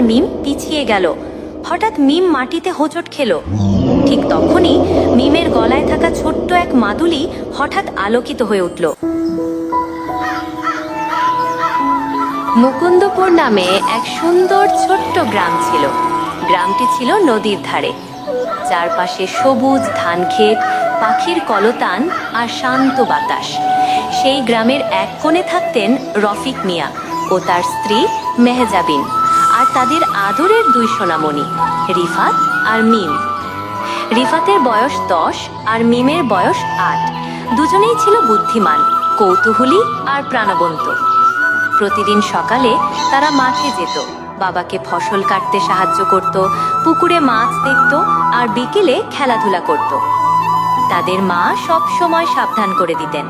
মিম পিছিয়ে গেল। হঠাৎ মিম মাটিতে হোঁচট খেল। ঠিক তখনই মিমের গলায় থাকা ছোট্ট এক মাদুলি হঠাৎ আলোকিত হয়ে উঠল। মুকুন্দপুর নামে এক সুন্দর ছোট্ট গ্রাম ছিল। গ্রামটি ছিল নদীর ধারে। চারপাশে সবুজ ধানক্ষেত, পাখির কলতান আর শান্ত বাতাস। সেই গ্রামের এক কোণে থাকতেন রফিক মিয়া ও তার স্ত্রী মেহজাবিন, আর তাদের আদরের দুই সোনামণি রিফাত আর মিম। রিফাতের বয়স 10 আর মিমের বয়স 8। দুজনেই ছিল বুদ্ধিমান, কৌতূহলী আর প্রাণবন্ত। প্রতিদিন সকালে তারা মাঠে যেত, বাবাকে ফসল কাটতে সাহায্য করত, পুকুরে মাছ দেখত আর বিকেলে খেলাধুলা করত। তাদের মা সব সময় সাবধান করে দিতেন,